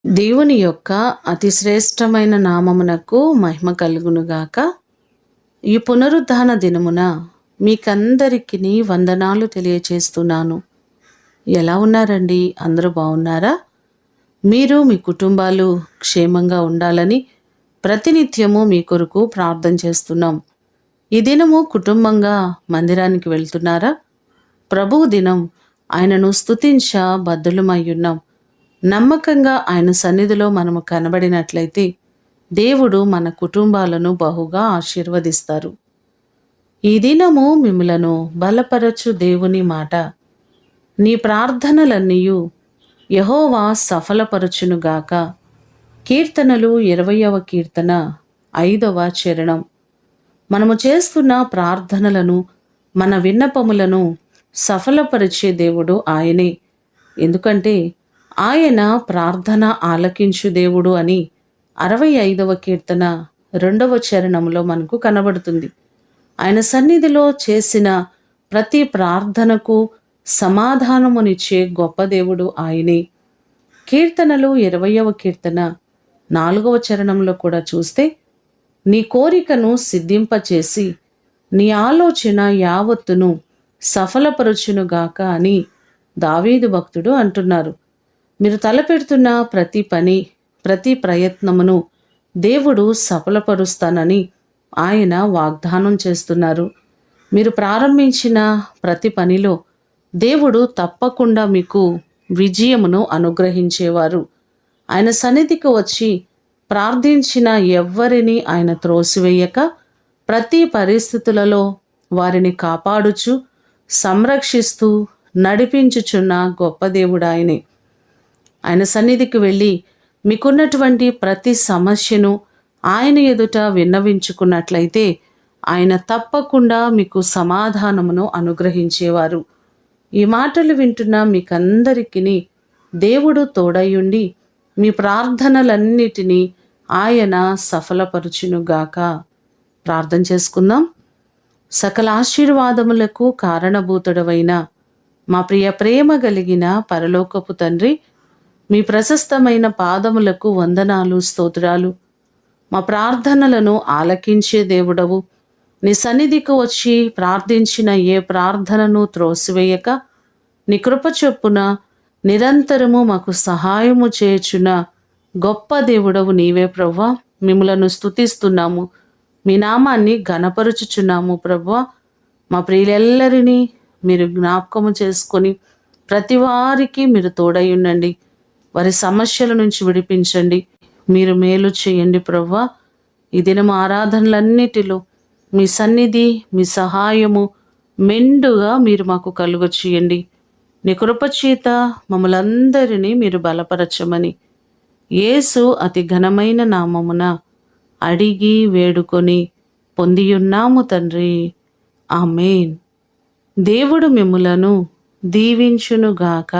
దేవుని యొక్క అతి శ్రేష్టమైన నామమునకు మహిమ కలుగునుగాక. ఈ పునరుద్ధాన దినమున మీకందరికీ వందనాలు తెలియచేస్తున్నాను. ఎలా ఉన్నారండి? అందరూ బాగున్నారా? మీరు మీ కుటుంబాలు క్షేమంగా ఉండాలని ప్రతినిత్యము మీ కొరకు ప్రార్థన చేస్తున్నాం. ఈ దినము కుటుంబంగా మందిరానికి వెళ్తున్నారా? ప్రభువు దినం, ఆయనను స్తుతించ బద్ధులమయ్యున్నాం. నమ్మకంగా ఆయన సన్నిధిలో మనము కనబడినట్లయితే దేవుడు మన కుటుంబాలను బహుగా ఆశీర్వదిస్తారు. ఈ దినము మిమ్ములను బలపరచు దేవుని మాట, నీ ప్రార్థనలన్నీయు యెహోవా సఫలపరచునుగాక. కీర్తనలు 20వ కీర్తన 5వ చరణం. మనము చేస్తున్న ప్రార్థనలను, మన విన్నపములను సఫలపరిచే దేవుడు ఆయనే. ఎందుకంటే ఆయన ప్రార్థన ఆలకించు దేవుడు అని 65వ కీర్తన 2వ చరణంలో మనకు కనబడుతుంది. ఆయన సన్నిధిలో చేసిన ప్రతి ప్రార్థనకు సమాధానమునిచ్చే గొప్ప దేవుడు ఆయనే. కీర్తనలు 20వ కీర్తన 4వ చరణంలో కూడా చూస్తే, నీ కోరికను సిద్ధింపచేసి నీ ఆలోచన యావత్తును సఫలపరచునుగాక అని దావీదు భక్తుడు అంటున్నారు. మీరు తలపెడుతున్న ప్రతి పని, ప్రతి ప్రయత్నమును దేవుడు సఫలపరుస్తానని ఆయన వాగ్దానం చేస్తున్నారు. మీరు ప్రారంభించిన ప్రతి పనిలో దేవుడు తప్పకుండా మీకు విజయమును అనుగ్రహించేవారు. ఆయన సన్నిధికి వచ్చి ప్రార్థించిన ఎవ్వరిని ఆయన త్రోసివేయక, ప్రతి పరిస్థితులలో వారిని కాపాడుచు, సంరక్షిస్తూ, నడిపించుచున్న గొప్ప దేవుడు ఆయనే. ఆయన సన్నిధికి వెళ్ళి మీకున్నటువంటి ప్రతి సమస్యను ఆయన ఎదుట విన్నవించుకున్నట్లయితే ఆయన తప్పకుండా మీకు సమాధానమును అనుగ్రహించేవారు. ఈ మాటలు వింటున్న మీకందరికీ దేవుడు తోడయుండి మీ ప్రార్థనలన్నిటినీ ఆయన సఫలపరచునుగాక. ప్రార్థన చేసుకుందాం. సకల ఆశీర్వాదములకు కారణభూతుడవైన మా ప్రేమ కలిగిన పరలోకపు తండ్రి, మీ ప్రశస్తమైన పాదములకు వందనాలు, స్తోత్రాలు. మా ప్రార్థనలను ఆలకించే దేవుడవు. నీ సన్నిధికి వచ్చి ప్రార్థించిన ఏ ప్రార్థనను త్రోసివేయక, నీ కృప చొప్పున నిరంతరము మాకు సహాయము చేయుచున్న గొప్ప దేవుడవు నీవే ప్రభువా. మిమ్ములను స్తుతిస్తున్నాము, మీ నామాన్ని ఘనపరుచుచున్నాము ప్రభువా. మా ప్రియులెల్లరినీ మీరు జ్ఞాపకము చేసుకొని ప్రతి వారికి మీరు తోడై ఉండండి. వారి సమస్యల నుంచి విడిపించండి. మీరు మేలు చేయండి ప్రభువా. ఈ దినము ఆరాధనలన్నిటిలో మీ సన్నిధి, మీ సహాయము మెండుగా మీరు మాకు కలుగ చేయండి. నీ కృపచేత మమ్మలందరినీ మీరు బలపరచమని యేసు అతి ఘనమైన నామమున అడిగి వేడుకొని పొందియున్నాము తండ్రి. ఆమేన్. దేవుడు మిమ్ములను దీవించునుగాక.